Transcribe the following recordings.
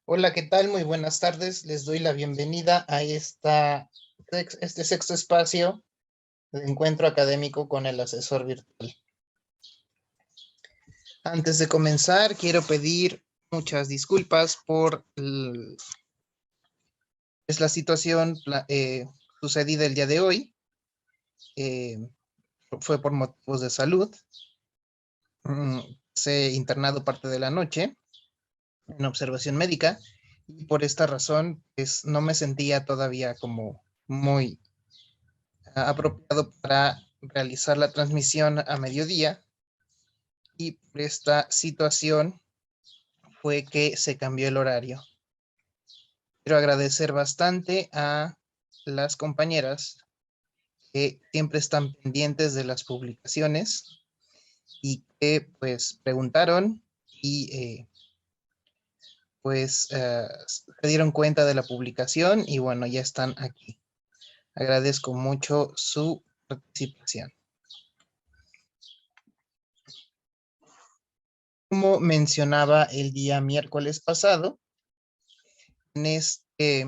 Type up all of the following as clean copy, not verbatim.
Hola, ¿qué tal? Muy buenas tardes. Les doy la bienvenida a este sexto espacio de encuentro académico con el asesor virtual. Antes de comenzar, quiero pedir muchas disculpas por la situación sucedida el día de hoy. Eh, Fue por motivos de salud. Se internado parte de la noche en observación médica y por esta razón pues, no me sentía todavía como muy apropiado para realizar la transmisión a mediodía, y por esta situación fue que se cambió el horario. Quiero agradecer bastante a las compañeras que siempre están pendientes de las publicaciones y que pues preguntaron y se dieron cuenta de la publicación y bueno, ya están aquí. Agradezco mucho su participación. Como mencionaba el día miércoles pasado, en este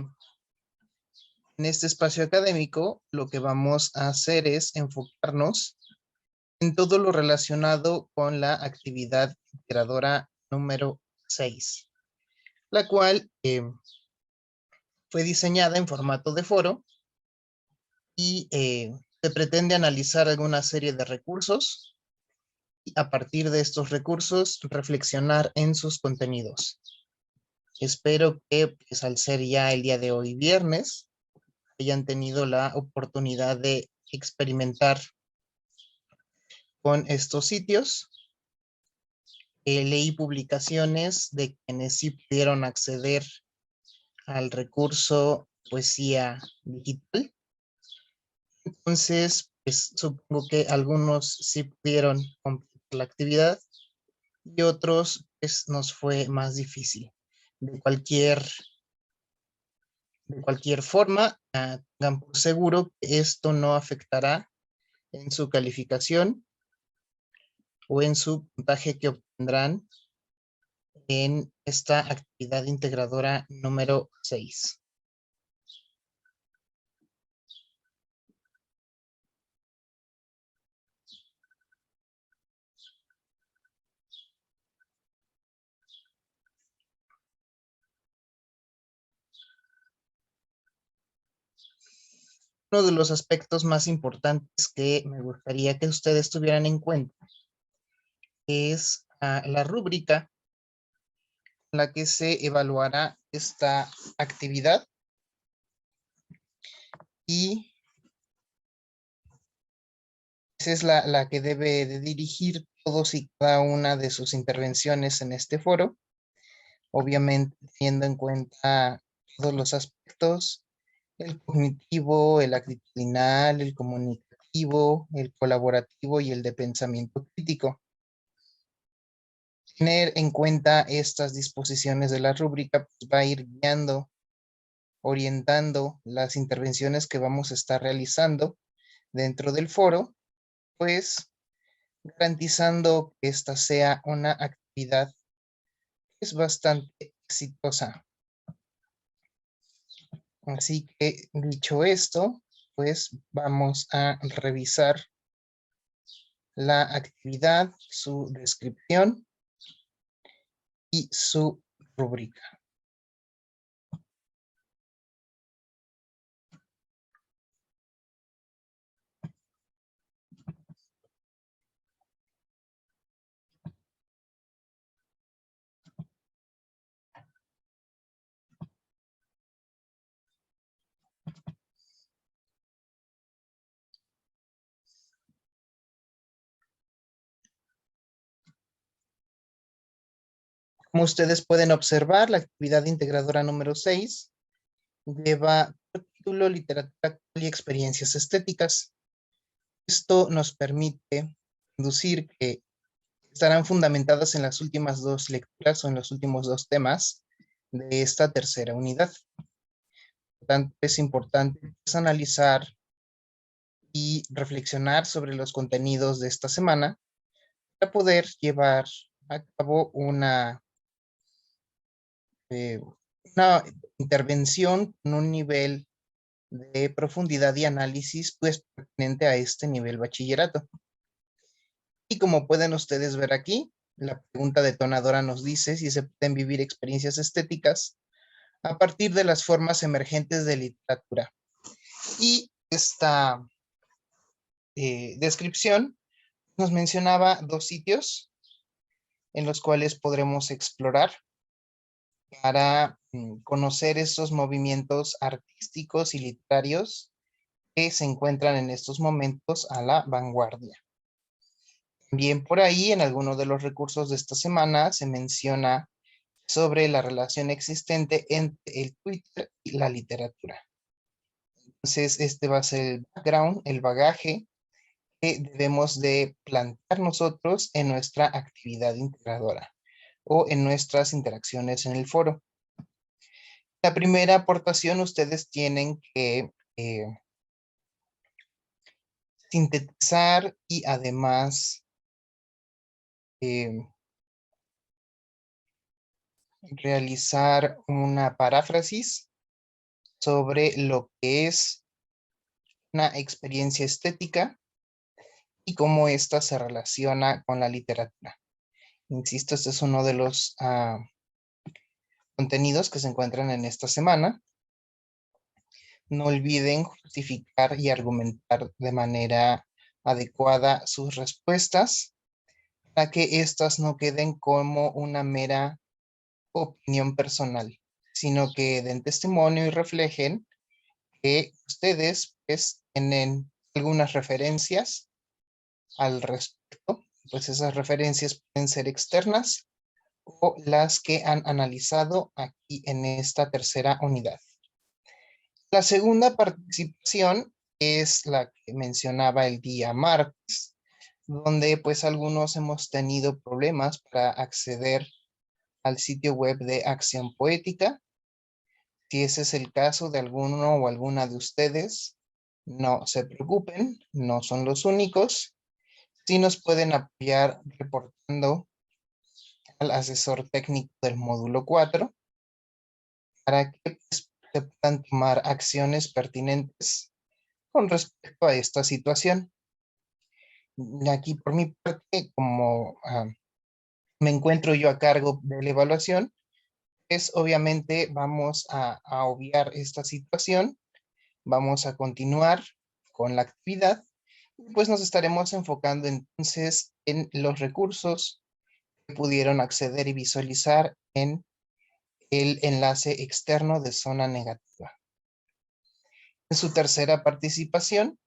espacio académico, lo que vamos a hacer es enfocarnos en todo lo relacionado con la actividad integradora número 6, la cual fue diseñada en formato de foro y se pretende analizar alguna serie de recursos y a partir de estos recursos reflexionar en sus contenidos. Espero que pues, al ser ya el día de hoy viernes, hayan tenido la oportunidad de experimentar con estos sitios. Leí publicaciones de quienes sí pudieron acceder al recurso Poesía Digital. Entonces, pues supongo que algunos sí pudieron completar la actividad y otros pues nos fue más difícil. De cualquier, de cualquier forma, tengan por seguro que esto no afectará en su calificación o en su puntaje que obtendrán en esta actividad integradora número 6. Uno de los aspectos más importantes que me gustaría que ustedes tuvieran en cuenta es la rúbrica en la que se evaluará esta actividad y esa es la que debe de dirigir todos y cada una de sus intervenciones en este foro, obviamente teniendo en cuenta todos los aspectos: el cognitivo, el actitudinal, el comunicativo, el colaborativo y el de pensamiento crítico. Tener en cuenta estas disposiciones de la rúbrica pues, va a ir guiando, orientando las intervenciones que vamos a estar realizando dentro del foro, pues garantizando que esta sea una actividad que es bastante exitosa. Así que dicho esto, pues vamos a revisar la actividad, su descripción y su rúbrica. Como ustedes pueden observar, la actividad integradora número 6 lleva por título Literatura actual y experiencias estéticas. Esto nos permite deducir que estarán fundamentadas en las últimas dos lecturas o en los últimos dos temas de esta tercera unidad. Por tanto, es importante pues, analizar y reflexionar sobre los contenidos de esta semana para poder llevar a cabo una intervención con un nivel de profundidad y análisis pues pertinente a este nivel bachillerato. Y como pueden ustedes ver aquí, la pregunta detonadora nos dice si se pueden vivir experiencias estéticas a partir de las formas emergentes de literatura. Y esta descripción nos mencionaba dos sitios en los cuales podremos explorar para conocer estos movimientos artísticos y literarios que se encuentran en estos momentos a la vanguardia. También por ahí, en alguno de los recursos de esta semana, se menciona sobre la relación existente entre el Twitter y la literatura. Entonces, este va a ser el background, el bagaje que debemos de plantear nosotros en nuestra actividad integradora o en nuestras interacciones en el foro. La primera aportación, ustedes tienen que sintetizar y además realizar una paráfrasis sobre lo que es una experiencia estética y cómo ésta se relaciona con la literatura. Insisto, este es uno de los contenidos que se encuentran en esta semana. No olviden justificar y argumentar de manera adecuada sus respuestas para que éstas no queden como una mera opinión personal, sino que den testimonio y reflejen que ustedes pues tienen algunas referencias al respecto, pues esas referencias pueden ser externas o las que han analizado aquí en esta tercera unidad. La segunda participación es la que mencionaba el día martes, donde pues algunos hemos tenido problemas para acceder al sitio web de Acción Poética. Si ese es el caso de alguno o alguna de ustedes, no se preocupen, no son los únicos. Sí nos pueden apoyar reportando al asesor técnico del módulo 4 para que pues, se puedan tomar acciones pertinentes con respecto a esta situación. Aquí por mi parte, como me encuentro yo a cargo de la evaluación, pues obviamente vamos a obviar esta situación, vamos a continuar con la actividad, pues nos estaremos enfocando entonces en los recursos que pudieron acceder y visualizar en el enlace externo de zona negativa. En su tercera participación,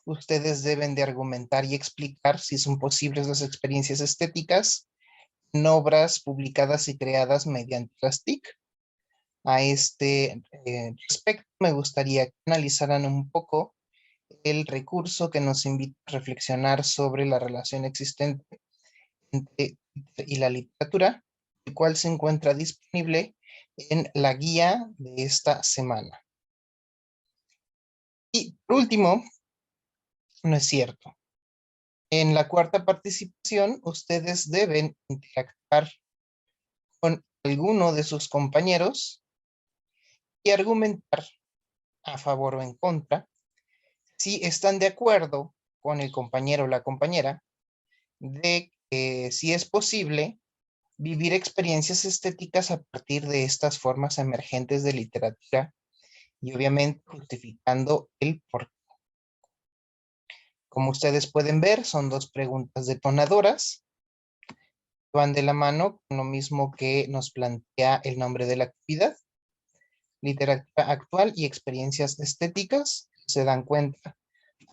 ustedes deben de argumentar y explicar si son posibles las experiencias estéticas en obras publicadas y creadas mediante las TIC. A este respecto, me gustaría que analizaran un poco el recurso que nos invita a reflexionar sobre la relación existente entre Twitter y la literatura, el cual se encuentra disponible en la guía de esta semana. Y por último, no es cierto. En la cuarta participación, ustedes deben interactuar con alguno de sus compañeros y argumentar a favor o en contra si están de acuerdo con el compañero o la compañera de que si es posible vivir experiencias estéticas a partir de estas formas emergentes de literatura y obviamente justificando el por qué. Como ustedes pueden ver, son dos preguntas detonadoras. Van de la mano con lo mismo que nos plantea el nombre de la actividad. Literatura actual y experiencias estéticas. Se dan cuenta,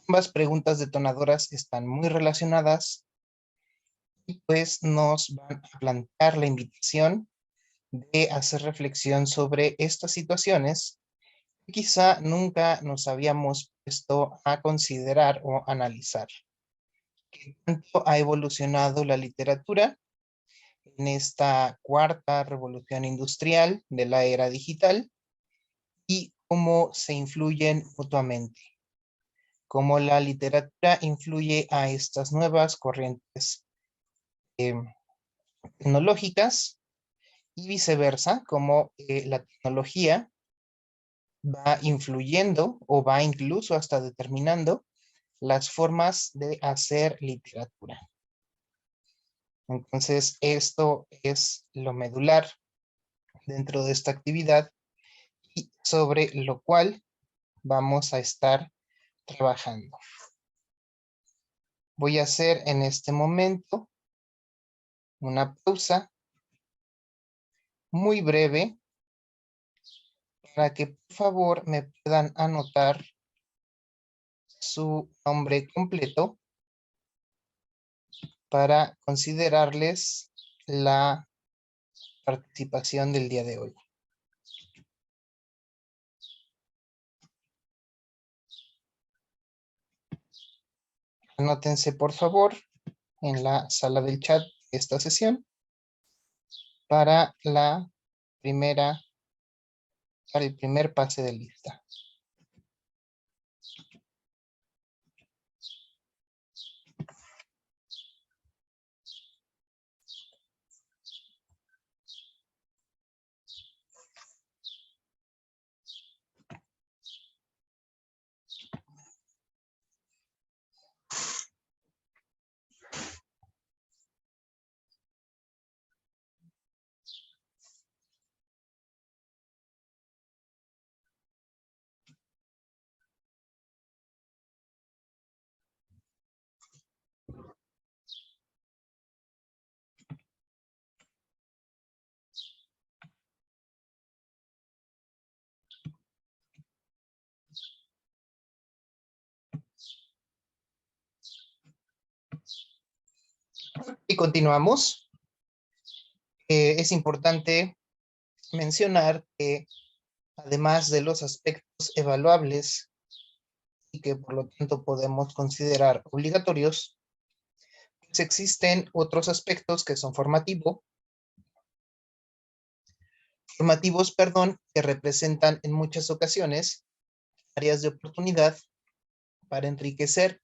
ambas preguntas detonadoras están muy relacionadas y pues nos van a plantear la invitación de hacer reflexión sobre estas situaciones que quizá nunca nos habíamos puesto a considerar o analizar. ¿Qué tanto ha evolucionado la literatura en esta cuarta revolución industrial de la era digital y cómo se influyen mutuamente? Cómo la literatura influye a estas nuevas corrientes tecnológicas y viceversa, como la tecnología va influyendo o va incluso hasta determinando las formas de hacer literatura. Entonces, esto es lo medular dentro de esta actividad y sobre lo cual vamos a estar trabajando. Voy a hacer en este momento una pausa muy breve para que por favor me puedan anotar su nombre completo para considerarles la participación del día de hoy. Anótense por favor en la sala del chat de esta sesión para el primer pase de lista. Y continuamos. Es importante mencionar que además de los aspectos evaluables y que por lo tanto podemos considerar obligatorios, pues existen otros aspectos que son formativos, que representan en muchas ocasiones áreas de oportunidad para enriquecer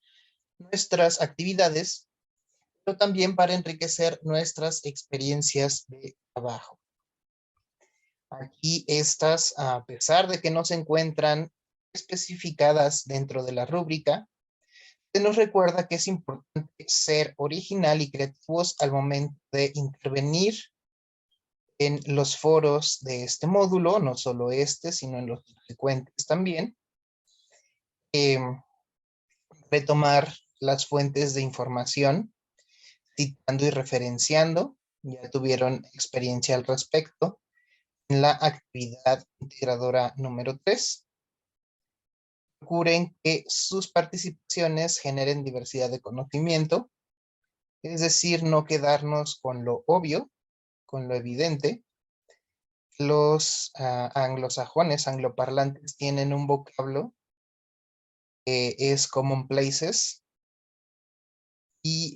nuestras actividades, pero también para enriquecer nuestras experiencias de trabajo. Aquí estas, a pesar de que no se encuentran especificadas dentro de la rúbrica, se nos recuerda que es importante ser original y creativos al momento de intervenir en los foros de este módulo, no solo este, sino en los subsecuentes también. Retomar las fuentes de información, citando y referenciando, ya tuvieron experiencia al respecto, en la actividad integradora número 3. Procuren que sus participaciones generen diversidad de conocimiento, es decir, no quedarnos con lo obvio, con lo evidente. Los anglosajones, angloparlantes, tienen un vocablo que es commonplaces y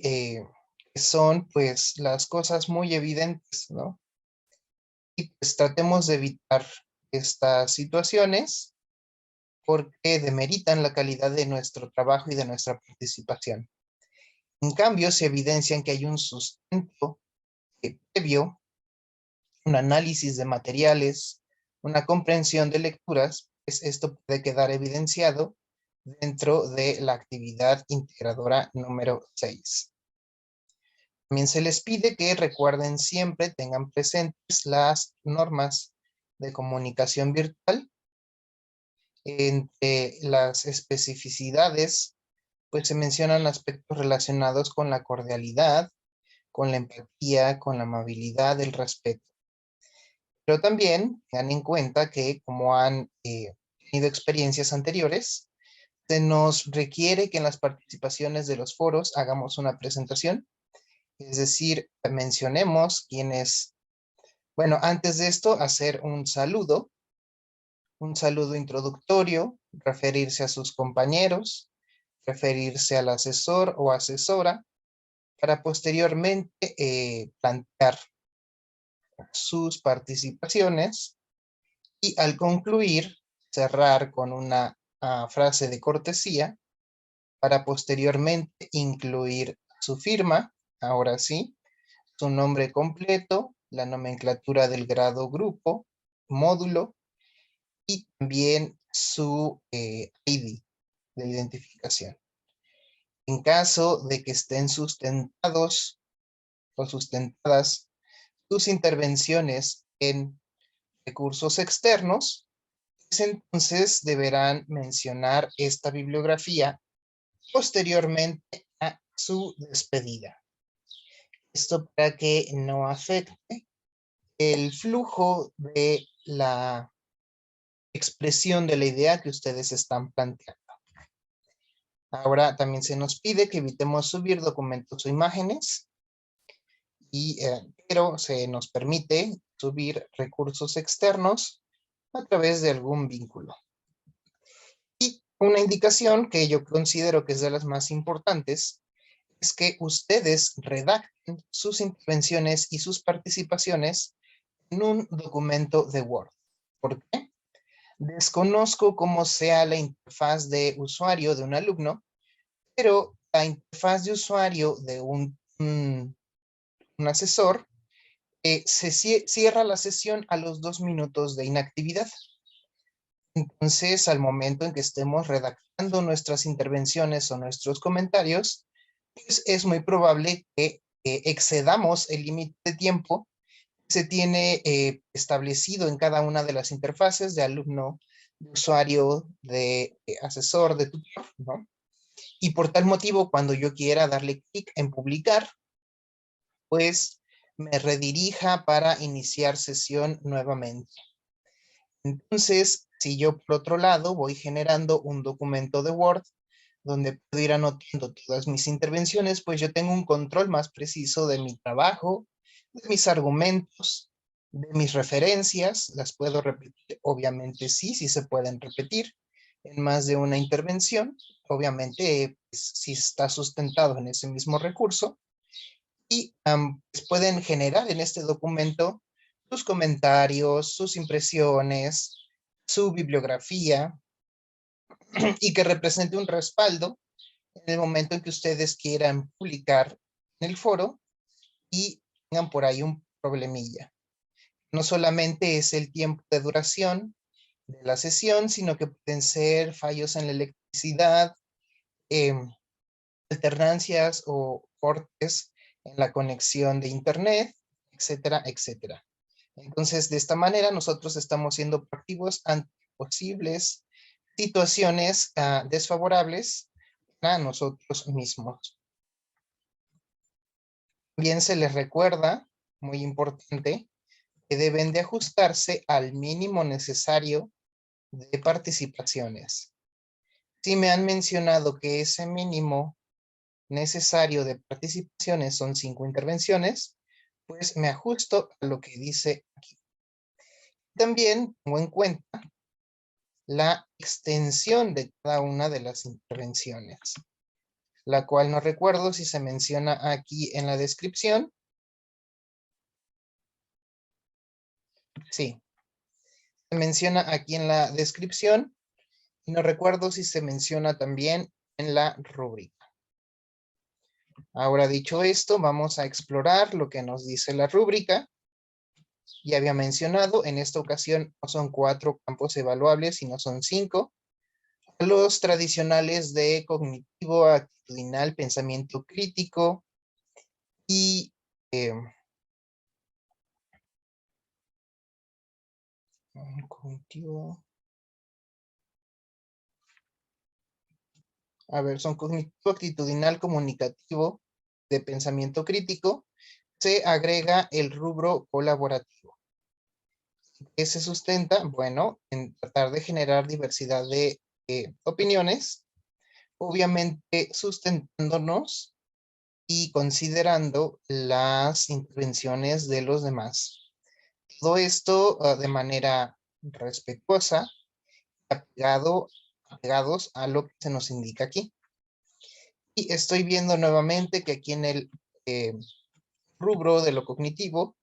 son pues las cosas muy evidentes, ¿no? Y pues tratemos de evitar estas situaciones porque demeritan la calidad de nuestro trabajo y de nuestra participación. En cambio, se evidencian que hay un sustento previo, un análisis de materiales, una comprensión de lecturas, pues esto puede quedar evidenciado dentro de la actividad integradora número 6. También se les pide que recuerden siempre, tengan presentes las normas de comunicación virtual. Entre las especificidades, pues se mencionan aspectos relacionados con la cordialidad, con la empatía, con la amabilidad, el respeto. Pero también tengan en cuenta que como han tenido experiencias anteriores, se nos requiere que en las participaciones de los foros hagamos una presentación, es decir, mencionemos quiénes, bueno, antes de esto, hacer un saludo introductorio, referirse a sus compañeros, referirse al asesor o asesora, para posteriormente plantear sus participaciones y al concluir cerrar con una frase de cortesía para posteriormente incluir su firma, ahora sí, su nombre completo, la nomenclatura del grado grupo, módulo y también su ID de identificación. En caso de que estén sustentados o sustentadas sus intervenciones en recursos externos, pues entonces deberán mencionar esta bibliografía posteriormente a su despedida. Esto para que no afecte el flujo de la expresión de la idea que ustedes están planteando. Ahora también se nos pide que evitemos subir documentos o imágenes, pero se nos permite subir recursos externos a través de algún vínculo. Y una indicación que yo considero que es de las más importantes es que ustedes redacten sus intervenciones y sus participaciones en un documento de Word. ¿Por qué? Desconozco cómo sea la interfaz de usuario de un alumno, pero la interfaz de usuario de un asesor se cierra la sesión a los 2 minutos de inactividad. Entonces, al momento en que estemos redactando nuestras intervenciones o nuestros comentarios, pues es muy probable que excedamos el límite de tiempo que se tiene establecido en cada una de las interfaces de alumno, de usuario, de asesor, de tutor, ¿no? Y por tal motivo, cuando yo quiera darle clic en publicar, pues me redirija para iniciar sesión nuevamente. Entonces, si yo por otro lado voy generando un documento de Word donde puedo ir anotando todas mis intervenciones, pues yo tengo un control más preciso de mi trabajo, de mis argumentos, de mis referencias. Las puedo repetir, obviamente sí se pueden repetir en más de una intervención, obviamente pues, si está sustentado en ese mismo recurso, y pues pueden generar en este documento sus comentarios, sus impresiones, su bibliografía, y que represente un respaldo en el momento en que ustedes quieran publicar en el foro y tengan por ahí un problemilla. No solamente es el tiempo de duración de la sesión, sino que pueden ser fallos en la electricidad, eh, alternancias o cortes en la conexión de internet, etcétera, etcétera. Entonces, de esta manera, nosotros estamos siendo proactivos ante posibles situaciones desfavorables a nosotros mismos. También se les recuerda, muy importante, que deben de ajustarse al mínimo necesario de participaciones. Si me han mencionado que ese mínimo necesario de participaciones son 5 intervenciones, pues me ajusto a lo que dice aquí. También tengo en cuenta la extensión de cada una de las intervenciones, la cual no recuerdo si se menciona aquí en la descripción. Sí, se menciona aquí en la descripción y no recuerdo si se menciona también en la rúbrica. Ahora dicho esto, vamos a explorar lo que nos dice la rúbrica. Ya había mencionado, en esta ocasión no son 4 campos evaluables, sino son 5. Los tradicionales de cognitivo, actitudinal, pensamiento crítico y cognitivo. A ver, son cognitivo, actitudinal, comunicativo, de pensamiento crítico. Se agrega el rubro colaborativo. ¿Qué se sustenta? Bueno, en tratar de generar diversidad de opiniones, obviamente sustentándonos y considerando las intervenciones de los demás. Todo esto de manera respetuosa, apegados a lo que se nos indica aquí. Y estoy viendo nuevamente que aquí en el rubro de lo cognitivo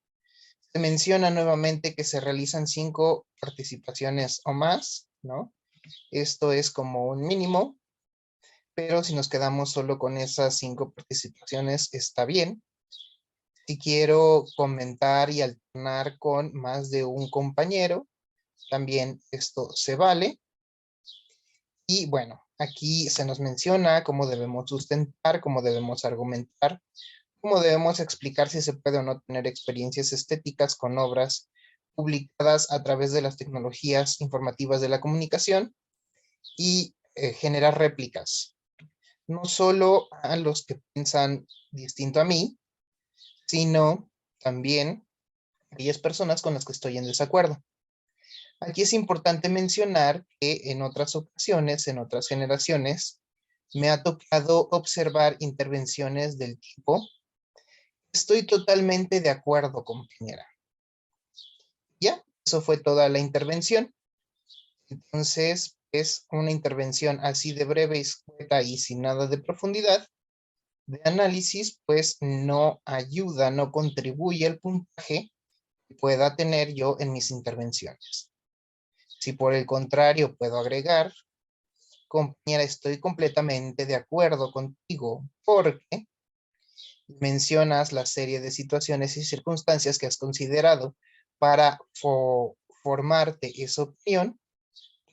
se menciona nuevamente que se realizan 5 participaciones o más, ¿no? Esto es como un mínimo, pero si nos quedamos solo con esas 5 participaciones está bien. Si quiero comentar y alternar con más de un compañero, también esto se vale. Y bueno, aquí se nos menciona cómo debemos sustentar, cómo debemos argumentar, cómo debemos explicar si se puede o no tener experiencias estéticas con obras publicadas a través de las tecnologías informativas de la comunicación y generar réplicas, no solo a los que piensan distinto a mí, sino también a aquellas personas con las que estoy en desacuerdo. Aquí es importante mencionar que en otras ocasiones, en otras generaciones, me ha tocado observar intervenciones del tipo: estoy totalmente de acuerdo, compañera. Ya, eso fue toda la intervención. Entonces, es una intervención así de breve, escueta y sin nada de profundidad, de análisis, pues no ayuda, no contribuye al puntaje que pueda tener yo en mis intervenciones. Si por el contrario puedo agregar: compañera, estoy completamente de acuerdo contigo porque mencionas la serie de situaciones y circunstancias que has considerado para formarte esa opinión,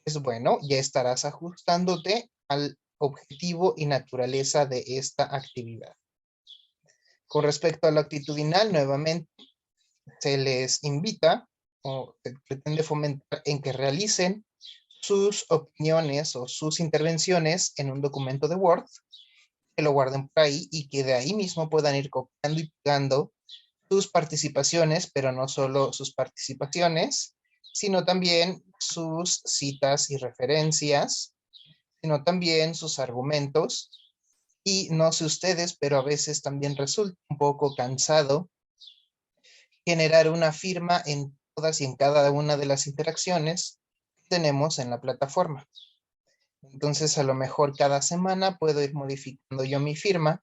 pues bueno, ya estarás ajustándote al objetivo y naturaleza de esta actividad. Con respecto a lo actitudinal, nuevamente, se les invita o se pretende fomentar en que realicen sus opiniones o sus intervenciones en un documento de Word, que lo guarden por ahí y que de ahí mismo puedan ir copiando y pegando sus participaciones, pero no solo sus participaciones, sino también sus citas y referencias, sino también sus argumentos. Y no sé ustedes, pero a veces también resulta un poco cansado generar una firma en todas y en cada una de las interacciones que tenemos en la plataforma. Entonces, a lo mejor cada semana puedo ir modificando yo mi firma,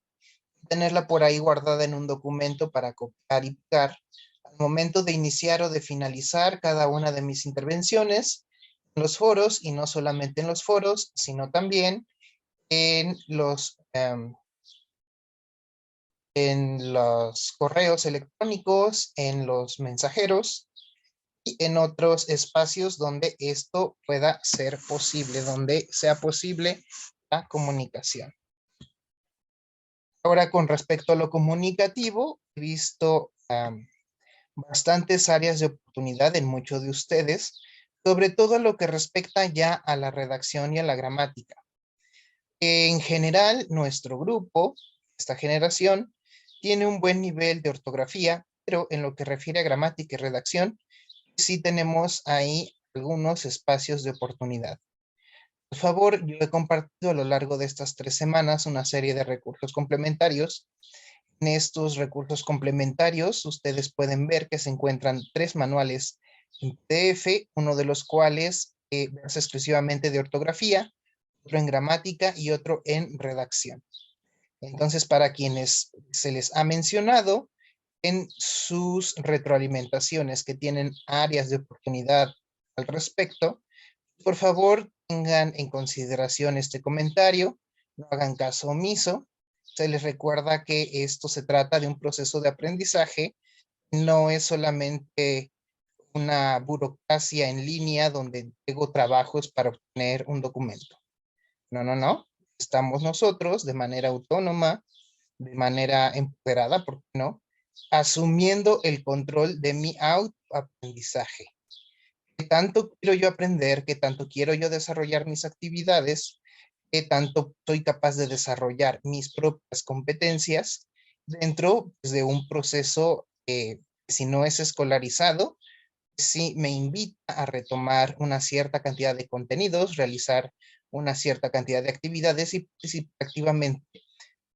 tenerla por ahí guardada en un documento para copiar y pegar al momento de iniciar o de finalizar cada una de mis intervenciones en los foros, y no solamente en los foros, sino también en los correos electrónicos, en los mensajeros y en otros espacios donde esto pueda ser posible, donde sea posible la comunicación. Ahora, con respecto a lo comunicativo, he visto bastantes áreas de oportunidad en muchos de ustedes, sobre todo lo que respecta ya a la redacción y a la gramática. En general, nuestro grupo, esta generación, tiene un buen nivel de ortografía, pero en lo que refiere a gramática y redacción, sí tenemos ahí algunos espacios de oportunidad. Por favor, yo he compartido a lo largo de estas 3 semanas una serie de recursos complementarios. En estos recursos complementarios, ustedes pueden ver que se encuentran 3 manuales en PDF, uno de los cuales versa exclusivamente de ortografía, otro en gramática y otro en redacción. Entonces, para quienes se les ha mencionado en sus retroalimentaciones que tienen áreas de oportunidad al respecto, por favor, tengan en consideración este comentario, no hagan caso omiso. Se les recuerda que esto se trata de un proceso de aprendizaje, no es solamente una burocracia en línea donde tengo trabajos para obtener un documento. No, no, no. Estamos nosotros de manera autónoma, de manera empoderada, ¿por qué no? Asumiendo el control de mi autoaprendizaje. ¿Qué tanto quiero yo aprender? ¿Qué tanto quiero yo desarrollar mis actividades? ¿Qué tanto soy capaz de desarrollar mis propias competencias dentro, pues, de un proceso que, si no es escolarizado, sí me invita a retomar una cierta cantidad de contenidos, realizar una cierta cantidad de actividades y participar activamente,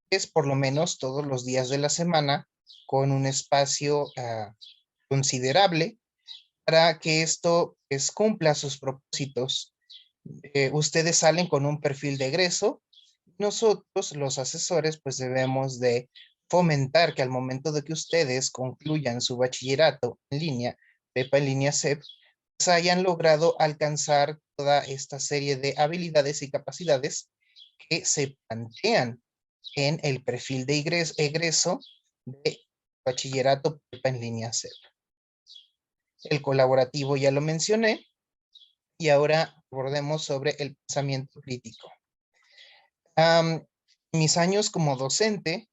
es por lo menos todos los días de la semana, con un espacio considerable para que esto pues, cumpla sus propósitos. Ustedes salen con un perfil de egreso. Nosotros, los asesores, pues debemos de fomentar que al momento de que ustedes concluyan su bachillerato en línea, prepa en línea CEP, pues hayan logrado alcanzar toda esta serie de habilidades y capacidades que se plantean en el perfil de egreso de bachillerato prepa en línea cero. El colaborativo ya lo mencioné y ahora abordemos sobre el pensamiento crítico. En mis años como docente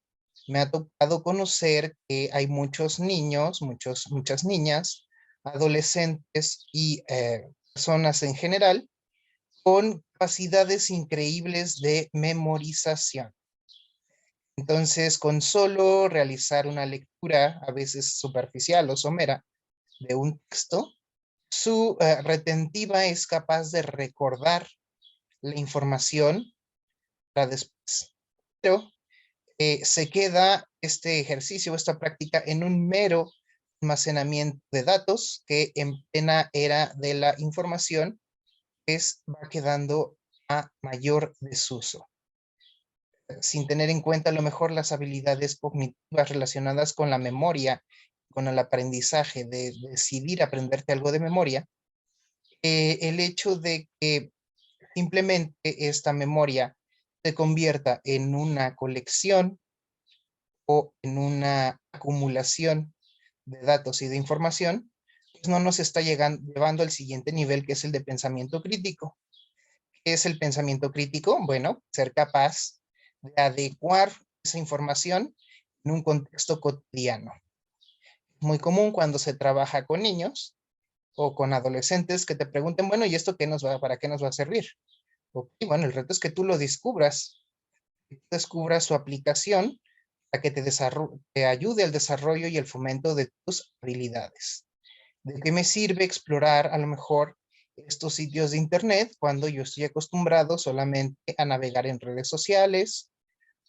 me ha tocado conocer que hay muchos niños, muchas niñas, adolescentes y personas en general con capacidades increíbles de memorización. Entonces, con solo realizar una lectura, a veces superficial o somera, de un texto, su retentiva es capaz de recordar la información para después. Pero se queda este ejercicio, esta práctica, en un mero almacenamiento de datos que en plena era de la información va quedando a mayor desuso, sin tener en cuenta a lo mejor las habilidades cognitivas relacionadas con la memoria, con el aprendizaje, de decidir aprenderte algo de memoria. El hecho de que simplemente esta memoria se convierta en una colección o en una acumulación de datos y de información, pues no nos está llevando al siguiente nivel, que es el de pensamiento crítico. ¿Qué es el pensamiento crítico? Bueno, ser capaz de adecuar esa información en un contexto cotidiano. Muy común cuando se trabaja con niños o con adolescentes que te pregunten, bueno, ¿y esto para qué nos va a servir? Ok, bueno, el reto es que tú lo descubras, su aplicación para que te ayude al desarrollo y el fomento de tus habilidades. ¿De qué me sirve explorar a lo mejor estos sitios de internet cuando yo estoy acostumbrado solamente a navegar en redes sociales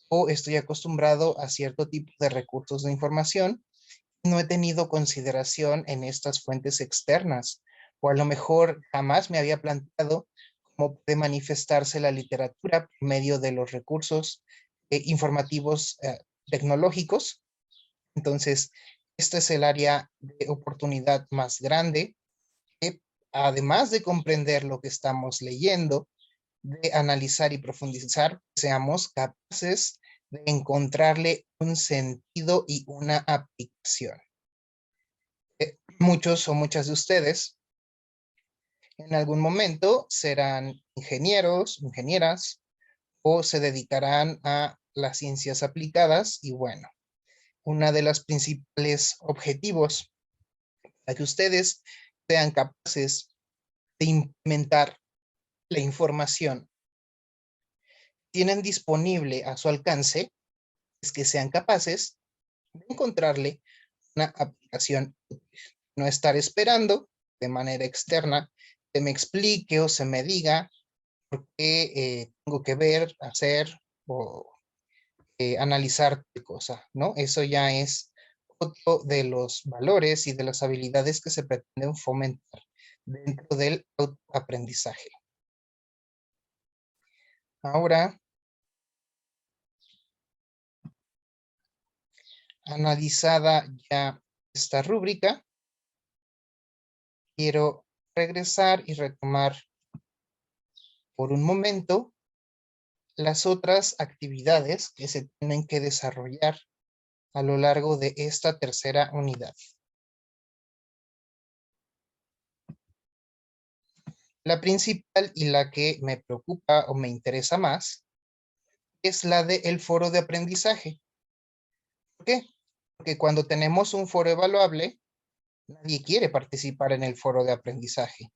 o estoy acostumbrado a cierto tipo de recursos de información? No he tenido consideración en estas fuentes externas, o a lo mejor jamás me había planteado cómo puede manifestarse la literatura por medio de los recursos informativos tecnológicos. Entonces, este es el área de oportunidad más grande, que además de comprender lo que estamos leyendo, de analizar y profundizar, seamos capaces de encontrarle un sentido y una aplicación. Muchos o muchas de ustedes en algún momento serán ingenieros, ingenieras, o se dedicarán a las ciencias aplicadas y bueno, una de los principales objetivos para que ustedes sean capaces de implementar la información tienen disponible a su alcance es que sean capaces de encontrarle una aplicación útil. No estar esperando de manera externa que me explique o se me diga por qué tengo que ver, hacer o analizar qué cosa, ¿no? Eso ya es otro de los valores y de las habilidades que se pretenden fomentar dentro del aprendizaje. Ahora, analizada ya esta rúbrica, quiero regresar y retomar por un momento las otras actividades que se tienen que desarrollar a lo largo de esta tercera unidad. La principal y la que me preocupa o me interesa más es la del foro de aprendizaje. ¿Por qué? Porque cuando tenemos un foro evaluable, nadie quiere participar en el foro de aprendizaje.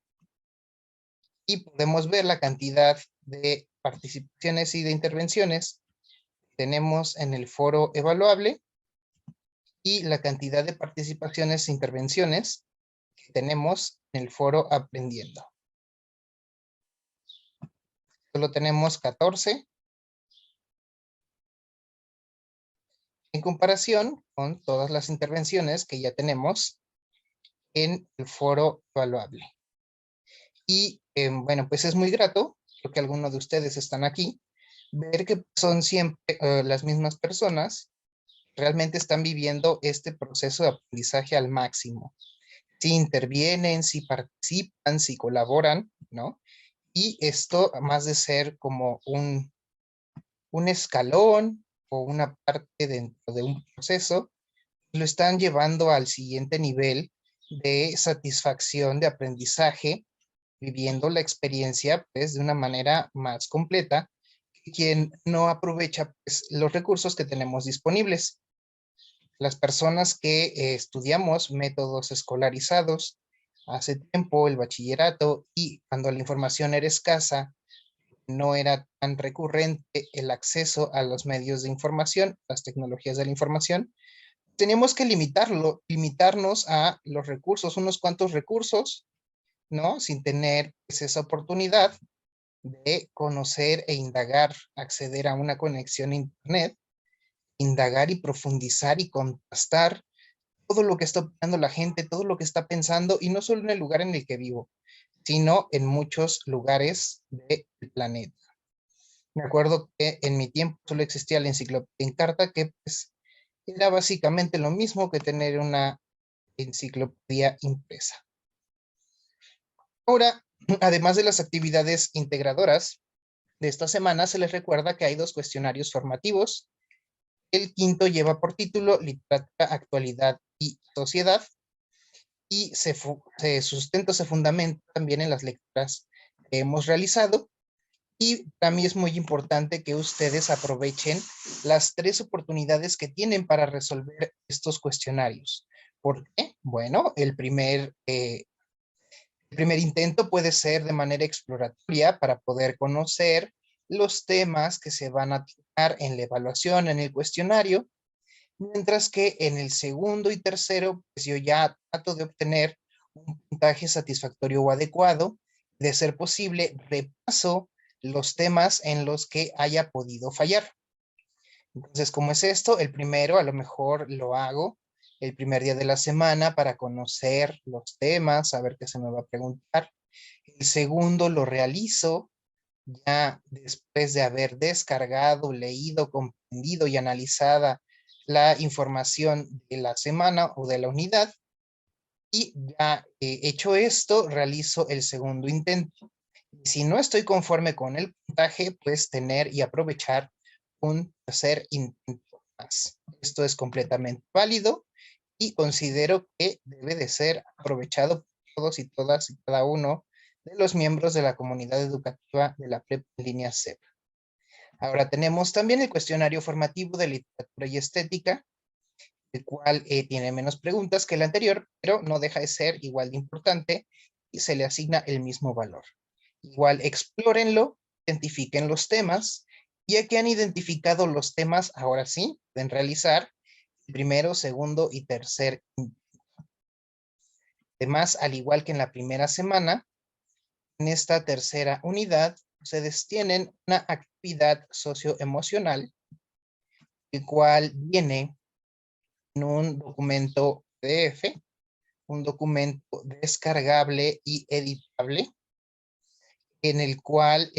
Y podemos ver la cantidad de participaciones y de intervenciones que tenemos en el foro evaluable y la cantidad de participaciones e intervenciones que tenemos en el foro aprendiendo. Solo tenemos 14 en comparación con todas las intervenciones que ya tenemos en el foro evaluable. Y bueno, pues es muy grato, creo que algunos de ustedes están aquí, ver que son siempre las mismas personas, realmente están viviendo este proceso de aprendizaje al máximo. Si intervienen, si participan, si colaboran, ¿no? Y esto, más de ser como un escalón o una parte dentro de un proceso, lo están llevando al siguiente nivel de satisfacción de aprendizaje, viviendo la experiencia pues de una manera más completa que quien no aprovecha pues, los recursos que tenemos disponibles. Las personas que estudiamos métodos escolarizados hace tiempo, el bachillerato, y cuando la información era escasa, no era tan recurrente el acceso a los medios de información, las tecnologías de la información, teníamos que limitarnos a los recursos, unos cuantos recursos, ¿no? Sin tener pues, esa oportunidad de conocer e indagar, acceder a una conexión a Internet, indagar y profundizar y contrastar todo lo que está opinando la gente, todo lo que está pensando, y no solo en el lugar en el que vivo, sino en muchos lugares del planeta. Me acuerdo que en mi tiempo solo existía la enciclopedia en carta, que pues, era básicamente lo mismo que tener una enciclopedia impresa. Ahora, además de las actividades integradoras de esta semana, se les recuerda que hay 2 cuestionarios formativos. El quinto lleva por título Literatura, Actualidad y Sociedad, y se fundamenta también en las lecturas que hemos realizado. Y para mí es muy importante que ustedes aprovechen las 3 oportunidades que tienen para resolver estos cuestionarios. ¿Por qué? Bueno, el primer intento puede ser de manera exploratoria para poder conocer los temas que se van a tocar en la evaluación, en el cuestionario, mientras que en el segundo y tercero, pues yo ya trato de obtener un puntaje satisfactorio o adecuado. De ser posible, repaso los temas en los que haya podido fallar. Entonces, ¿cómo es esto? El primero a lo mejor lo hago el primer día de la semana para conocer los temas, saber qué se me va a preguntar. El segundo lo realizo ya después de haber descargado, leído, comprendido y analizada la información de la semana o de la unidad. Y ya hecho esto, realizo el segundo intento. Y si no estoy conforme con el puntaje, pues tener y aprovechar un tercer intento más. Esto es completamente válido y considero que debe de ser aprovechado por todos y todas y cada uno de los miembros de la comunidad educativa de la Prepa en línea CEP. Ahora tenemos también el cuestionario formativo de literatura y estética, el cual tiene menos preguntas que el anterior, pero no deja de ser igual de importante y se le asigna el mismo valor. Igual explórenlo, identifiquen los temas, y ya que han identificado los temas, ahora sí, pueden realizar el primero, segundo y tercer. Además, al igual que en la primera semana, en esta tercera unidad, ustedes tienen una actividad socioemocional, el cual viene en un documento PDF, un documento descargable y editable, en el cual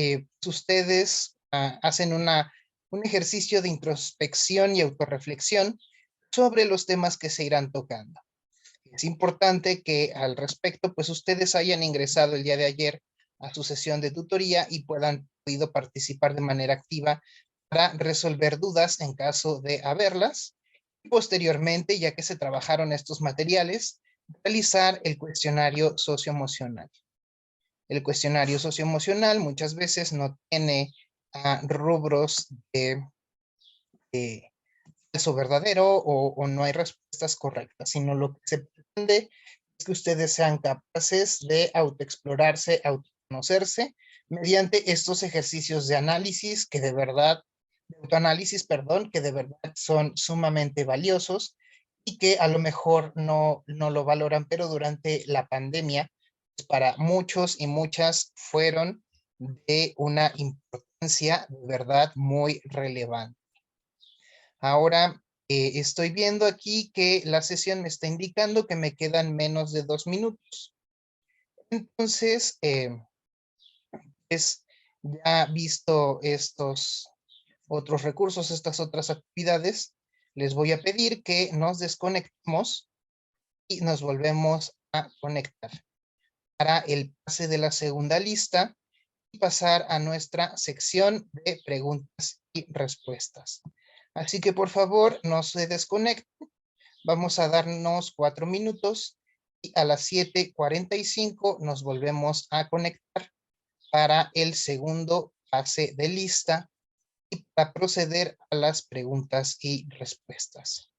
ustedes hacen un ejercicio de introspección y autorreflexión sobre los temas que se irán tocando. Es importante que al respecto, pues ustedes hayan ingresado el día de ayer a su sesión de tutoría y puedan podido participar de manera activa para resolver dudas en caso de haberlas. Y posteriormente, ya que se trabajaron estos materiales, realizar el cuestionario socioemocional. El cuestionario socioemocional muchas veces no tiene rubros de falso verdadero o no hay respuestas correctas, sino lo que se pretende es que ustedes sean capaces de autoexplorarse, autoconocerse mediante estos ejercicios de análisis que de verdad, de autoanálisis, perdón, que de verdad son sumamente valiosos y que a lo mejor no lo valoran, pero durante la pandemia, pues para muchos y muchas fueron de una importancia de verdad muy relevante. Ahora estoy viendo aquí que la sesión me está indicando que me quedan menos de 2 minutos. Entonces, pues ya visto estos otros recursos, estas otras actividades, les voy a pedir que nos desconectemos y nos volvemos a conectar para el pase de la segunda lista y pasar a nuestra sección de preguntas y respuestas. Así que por favor no se desconecten. Vamos a darnos 4 minutos y a las 7:45 nos volvemos a conectar para el segundo pase de lista y para proceder a las preguntas y respuestas.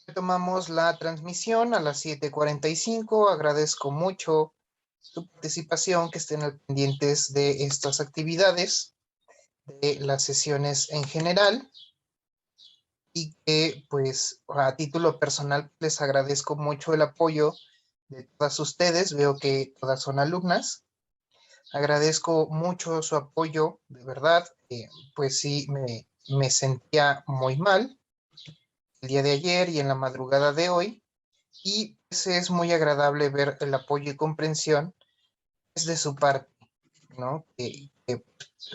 Retomamos la transmisión a las 7:45. Agradezco mucho su participación, que estén al pendientes de estas actividades, de las sesiones en general, y que pues a título personal les agradezco mucho el apoyo de todas ustedes. Veo que todas son alumnas. Agradezco mucho su apoyo, de verdad. Pues sí, me sentía muy mal el día de ayer y en la madrugada de hoy, y pues es muy agradable ver el apoyo y comprensión desde su parte, ¿no? Que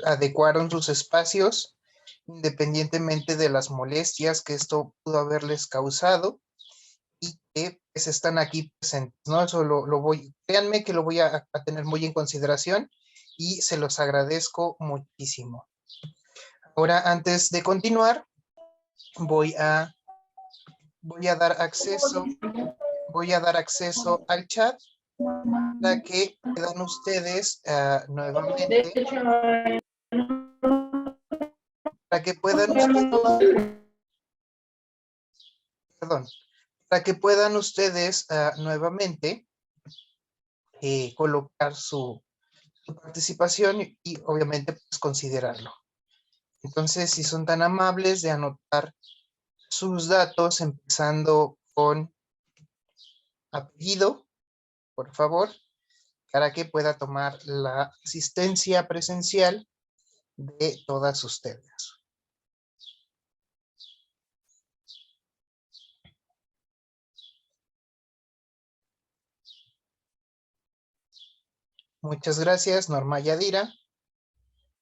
adecuaron sus espacios independientemente de las molestias que esto pudo haberles causado, y que pues están aquí presentes, ¿no? Eso lo voy, créanme que lo voy a tener muy en consideración y se los agradezco muchísimo. Ahora, antes de continuar, voy a dar acceso al chat para que puedan ustedes nuevamente, para que puedan ustedes, perdón, para que puedan ustedes nuevamente colocar su participación y obviamente pues considerarlo. Entonces, si son tan amables de anotar sus datos empezando con apellido, por favor, para que pueda tomar la asistencia presencial de todas ustedes. Muchas gracias, Norma Yadira.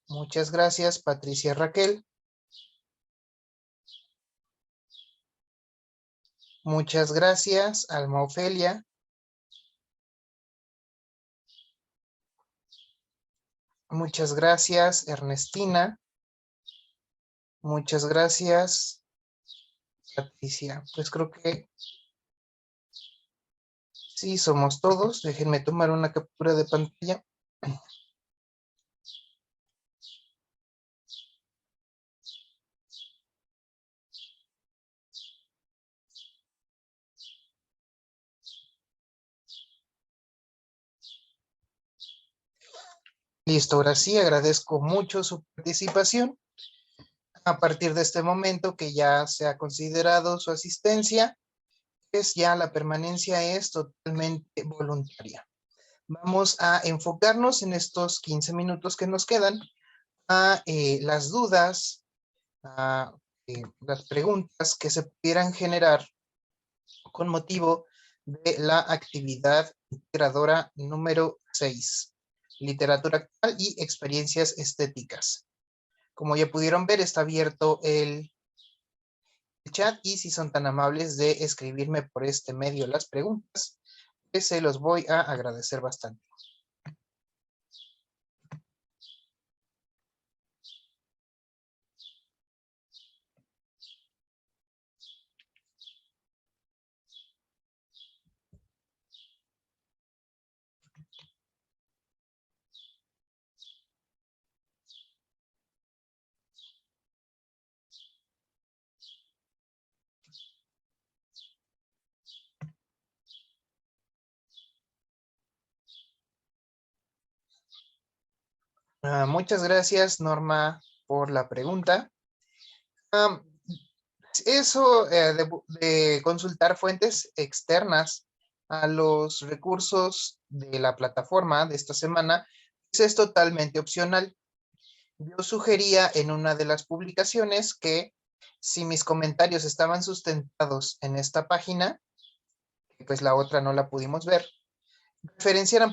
Muchas gracias, Patricia Raquel. Muchas gracias, Alma Ofelia. Muchas gracias, Ernestina. Muchas gracias, Patricia. Pues creo que sí, somos todos. Déjenme tomar una captura de pantalla. Listo, ahora sí, agradezco mucho su participación. A partir de este momento que ya se ha considerado su asistencia, pues ya la permanencia es totalmente voluntaria. Vamos a enfocarnos en estos 15 minutos que nos quedan a las dudas, a las preguntas que se pudieran generar con motivo de la actividad integradora número 6, literatura actual y experiencias estéticas. Como ya pudieron ver, está abierto el chat, y si son tan amables de escribirme por este medio las preguntas, pues se los voy a agradecer bastante. Muchas gracias, Norma, por la pregunta. Eso de consultar fuentes externas a los recursos de la plataforma de esta semana, pues es totalmente opcional. Yo sugería en una de las publicaciones que si mis comentarios estaban sustentados en esta página, pues la otra no la pudimos ver,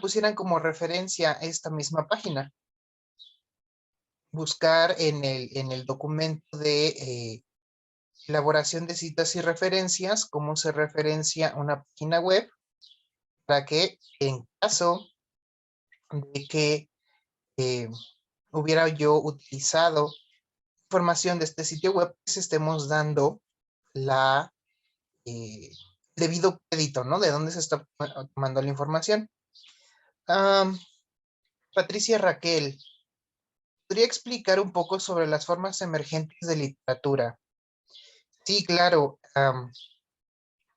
pusieran como referencia esta misma página. buscar en el documento de elaboración de citas y referencias cómo se referencia una página web para que en caso de que eh, hubiera yo utilizado información de este sitio web, pues estemos dando la debido crédito, ¿no? De dónde se está tomando la información. Patricia Raquel, ¿podría explicar un poco sobre las formas emergentes de literatura? Sí, claro.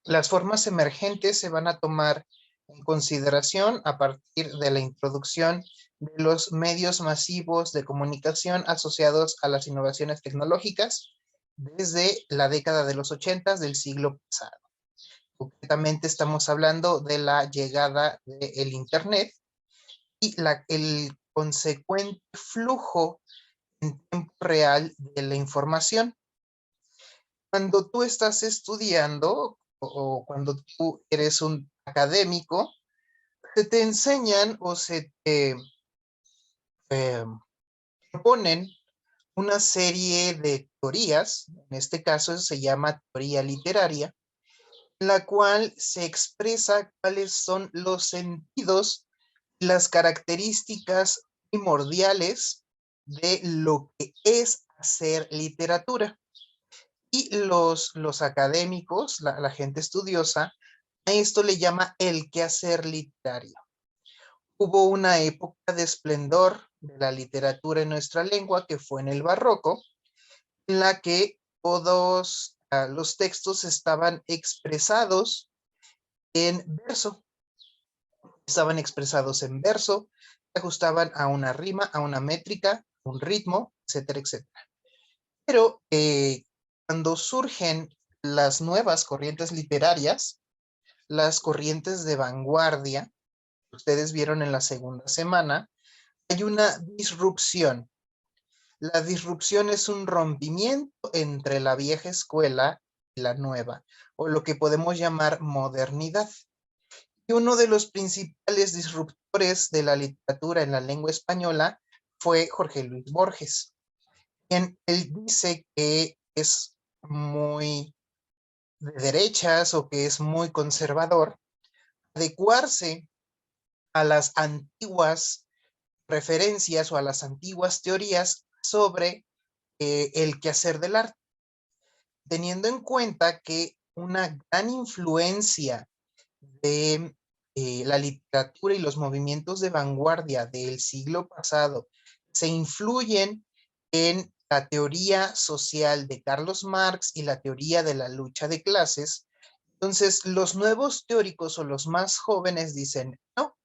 Las formas emergentes se van a tomar en consideración a partir de la introducción de los medios masivos de comunicación asociados a las innovaciones tecnológicas desde la década de los 80 del siglo pasado. Concretamente estamos hablando de la llegada del Internet y el consecuente flujo en tiempo real de la información. Cuando tú estás estudiando o cuando tú eres un académico, se te enseñan o se te eh, proponen una serie de teorías, en este caso se llama teoría literaria, en la cual se expresa cuáles son los sentidos, las características primordiales de lo que es hacer literatura. Y los académicos, la gente estudiosa, a esto le llama el quehacer literario. Hubo una época de esplendor de la literatura en nuestra lengua, que fue en el barroco, en la que todos los textos estaban expresados en verso. Estaban expresados en verso, se ajustaban a una rima, a una métrica, un ritmo, etcétera, etcétera. Pero cuando surgen las nuevas corrientes literarias, las corrientes de vanguardia, ustedes vieron en la segunda semana, hay una disrupción. La disrupción es un rompimiento entre la vieja escuela y la nueva, o lo que podemos llamar modernidad. Y uno de los principales disruptores de la literatura en la lengua española fue Jorge Luis Borges. Él dice que es muy de derechas o que es muy conservador adecuarse a las antiguas referencias o a las antiguas teorías sobre el quehacer del arte, teniendo en cuenta que una gran influencia de la literatura y los movimientos de vanguardia del siglo pasado se influyen en la teoría social de Carlos Marx y la teoría de la lucha de clases. Entonces, los nuevos teóricos o los más jóvenes dicen, no,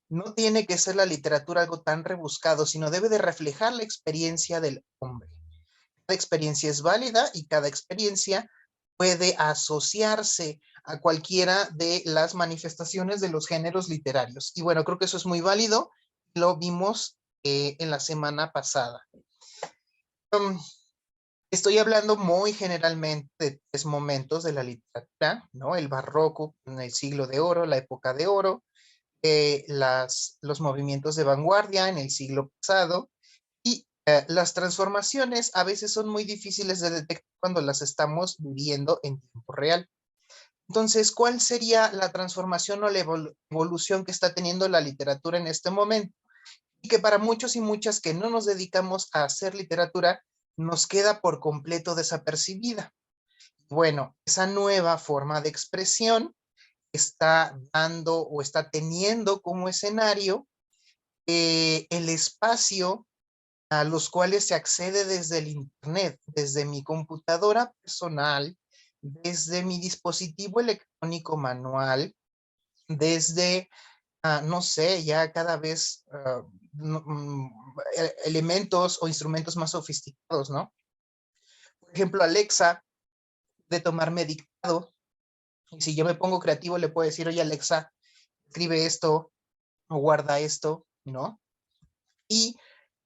no tiene que ser la literatura algo tan rebuscado, sino debe de reflejar la experiencia del hombre. Cada experiencia es válida y cada experiencia puede asociarse a cualquiera de las manifestaciones de los géneros literarios. Y bueno, creo que eso es muy válido. Lo vimos en la semana pasada. Estoy hablando muy generalmente de tres momentos de la literatura, ¿no? El barroco, en el siglo de oro, la época de oro, los movimientos de vanguardia en el siglo pasado y las transformaciones a veces son muy difíciles de detectar cuando las estamos viviendo en tiempo real. Entonces, ¿cuál sería la transformación o la evolución que está teniendo la literatura en este momento? Y que para muchos y muchas que no nos dedicamos a hacer literatura, nos queda por completo desapercibida. Bueno, esa nueva forma de expresión está dando o está teniendo como escenario el espacio a los cuales se accede desde el Internet, desde mi computadora personal, desde mi dispositivo electrónico manual, desde, no sé, ya cada vez elementos o instrumentos más sofisticados, ¿no? Por ejemplo, Alexa, de tomarme dictado, y si yo me pongo creativo, le puedo decir, oye, Alexa, escribe esto o guarda esto, ¿no? Y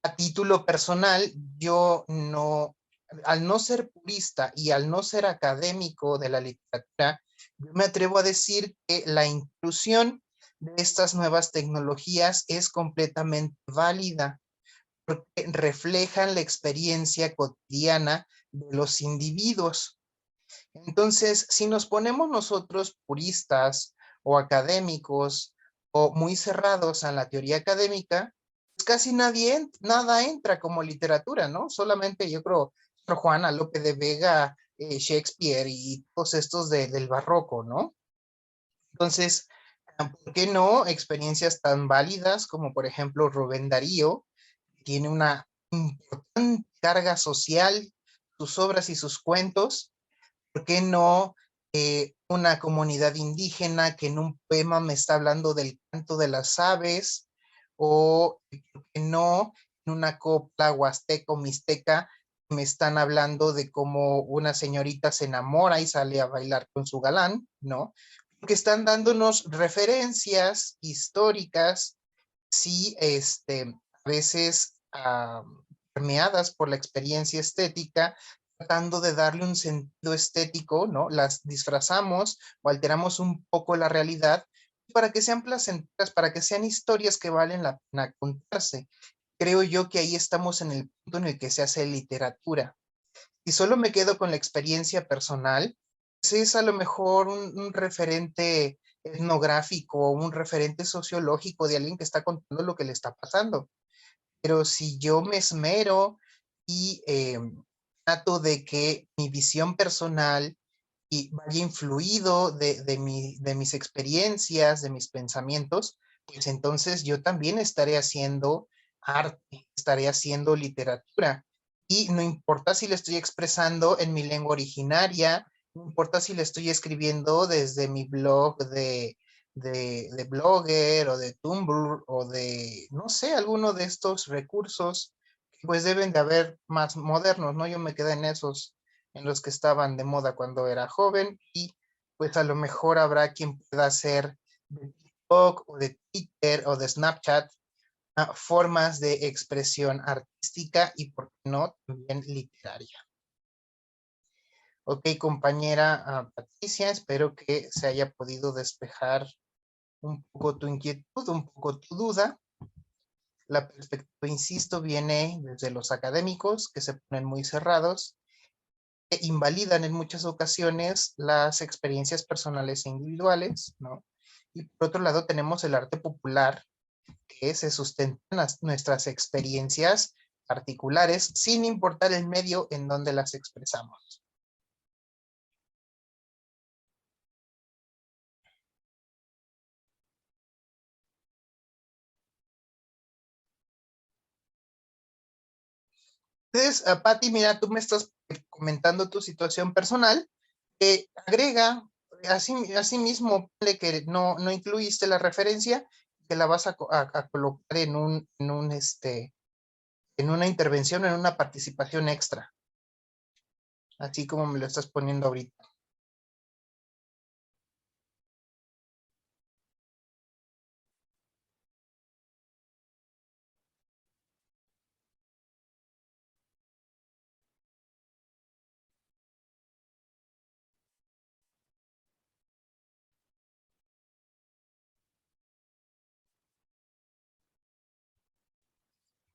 a título personal, yo no, al no ser purista y al no ser académico de la literatura, yo me atrevo a decir que la inclusión de estas nuevas tecnologías es completamente válida, porque reflejan la experiencia cotidiana de los individuos. Entonces, si nos ponemos nosotros puristas o académicos o muy cerrados a la teoría académica, pues casi nada entra como literatura, ¿no? Solamente yo creo Sor Juana, Lope de Vega, Shakespeare y todos estos del barroco, ¿no? Entonces, ¿por qué no experiencias tan válidas como por ejemplo Rubén Darío? Tiene una importante carga social, sus obras y sus cuentos. ¿Por qué no una comunidad indígena que en un poema me está hablando del canto de las aves? ¿O por qué no en una copla huasteca o mixteca me están hablando de cómo una señorita se enamora y sale a bailar con su galán, ¿no? Porque están dándonos referencias históricas, sí, a veces permeadas por la experiencia estética, tratando de darle un sentido estético, ¿no? Las disfrazamos o alteramos un poco la realidad para que sean placenteras, para que sean historias que valen la pena contarse. Creo yo que ahí estamos en el punto en el que se hace literatura. Y solo me quedo con la experiencia personal, pues es a lo mejor un referente etnográfico, un referente sociológico de alguien que está contando lo que le está pasando. Pero si yo me esmero y trato de que mi visión personal y vaya influido de mis experiencias, de mis pensamientos, pues entonces yo también estaré haciendo arte, estaré haciendo literatura. Y no importa si le estoy expresando en mi lengua originaria, no importa si le estoy escribiendo desde mi blog de Blogger o de Tumblr o de, no sé, alguno de estos recursos, pues deben de haber más modernos, ¿no? Yo me quedé en esos en los que estaban de moda cuando era joven y pues a lo mejor habrá quien pueda hacer de TikTok o de Twitter o de Snapchat formas de expresión artística y, por qué no, también literaria. Ok, compañera Patricia, espero que se haya podido despejar un poco tu inquietud, un poco tu duda. La perspectiva, insisto, viene desde los académicos que se ponen muy cerrados e invalidan en muchas ocasiones las experiencias personales e individuales, ¿no? Y por otro lado tenemos el arte popular que se sustenta en nuestras experiencias particulares sin importar el medio en donde las expresamos. Entonces, Patti, mira, tú me estás comentando tu situación personal, agrega, así mismo, que no incluiste la referencia, que la vas a colocar en una intervención, en una participación extra, así como me lo estás poniendo ahorita.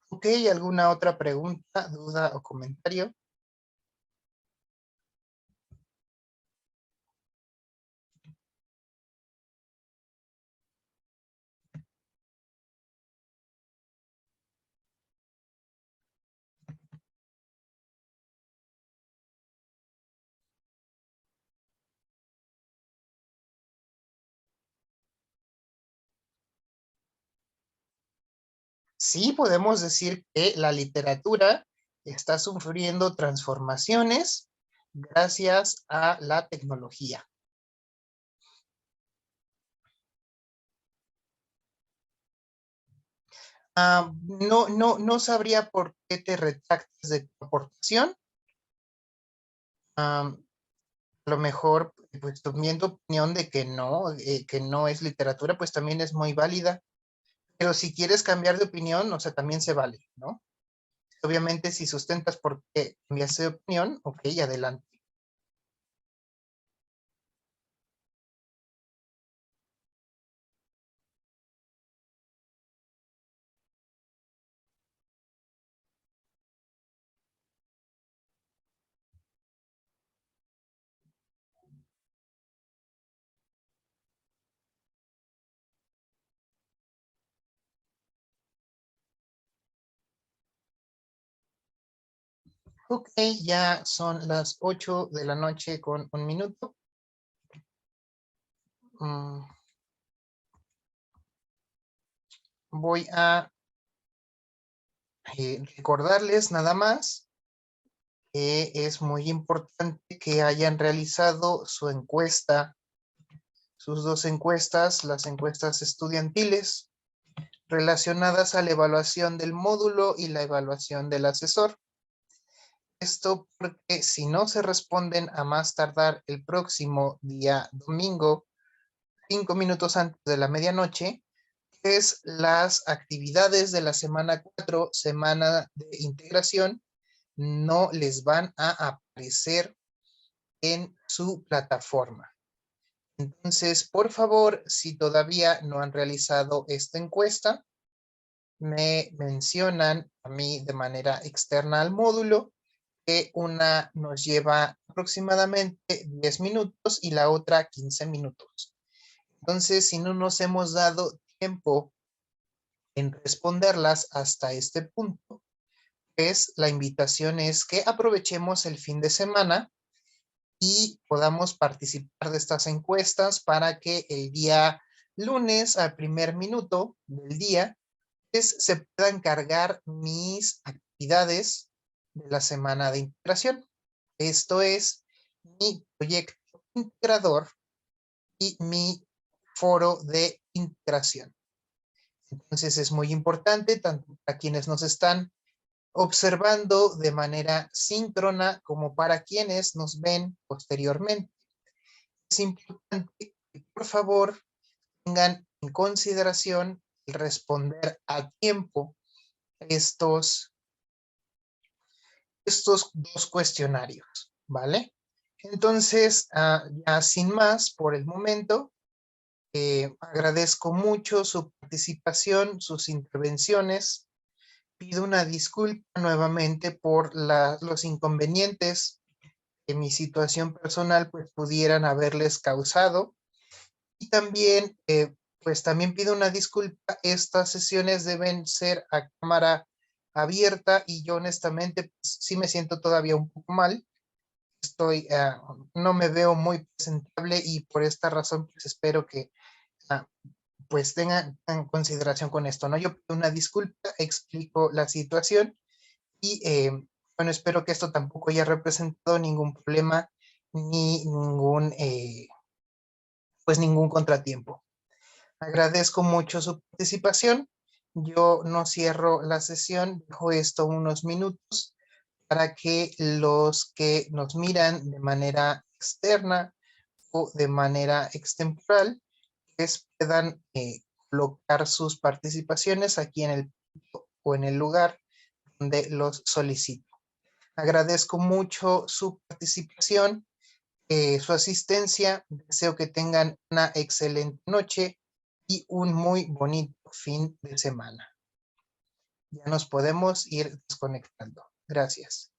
Ok, ¿alguna otra pregunta, duda o comentario? Sí, podemos decir que la literatura está sufriendo transformaciones gracias a la tecnología. No sabría por qué te retractas de tu aportación. A lo mejor, pues tu opinión de que no es literatura, pues también es muy válida. Pero si quieres cambiar de opinión, o sea, también se vale, ¿no? Obviamente, si sustentas por qué cambiaste de opinión, ok, adelante. Ok, ya son las 8 de la noche con 1 minuto. Voy a recordarles nada más que es muy importante que hayan realizado su encuesta, sus 2 encuestas, las encuestas estudiantiles relacionadas a la evaluación del módulo y la evaluación del asesor. Esto porque si no se responden a más tardar el próximo día domingo, 5 minutos antes de la medianoche, es las actividades de la semana 4, semana de integración, no les van a aparecer en su plataforma. Entonces, por favor, si todavía no han realizado esta encuesta, me mencionan a mí de manera externa al módulo que una nos lleva aproximadamente 10 minutos y la otra 15 minutos. Entonces, si no nos hemos dado tiempo en responderlas hasta este punto, pues la invitación es que aprovechemos el fin de semana y podamos participar de estas encuestas para que el día lunes al primer minuto del día pues, se puedan cargar mis actividades de la semana de integración. Esto es mi proyecto integrador y mi foro de integración. Entonces es muy importante, tanto para quienes nos están observando de manera síncrona como para quienes nos ven posteriormente. Es importante que por favor tengan en consideración el responder a tiempo estos 2 cuestionarios, ¿vale? Entonces, ya sin más por el momento, agradezco mucho su participación, sus intervenciones. Pido una disculpa nuevamente por los inconvenientes que mi situación personal pues pudieran haberles causado. Y también, pues también pido una disculpa. Estas sesiones deben ser a cámara abierta y yo honestamente pues, sí me siento todavía un poco mal. No me veo muy presentable y por esta razón pues espero que pues tengan en consideración con esto, ¿no? Yo pido una disculpa, explico la situación y bueno, espero que esto tampoco haya representado ningún problema ni ningún contratiempo. Agradezco mucho su participación. Yo no cierro la sesión, dejo esto unos minutos para que los que nos miran de manera externa o de manera extemporal pues puedan colocar sus participaciones aquí en el punto o en el lugar donde los solicito. Agradezco mucho su participación, su asistencia. Deseo que tengan una excelente noche y un muy bonito fin de semana. Ya nos podemos ir desconectando. Gracias.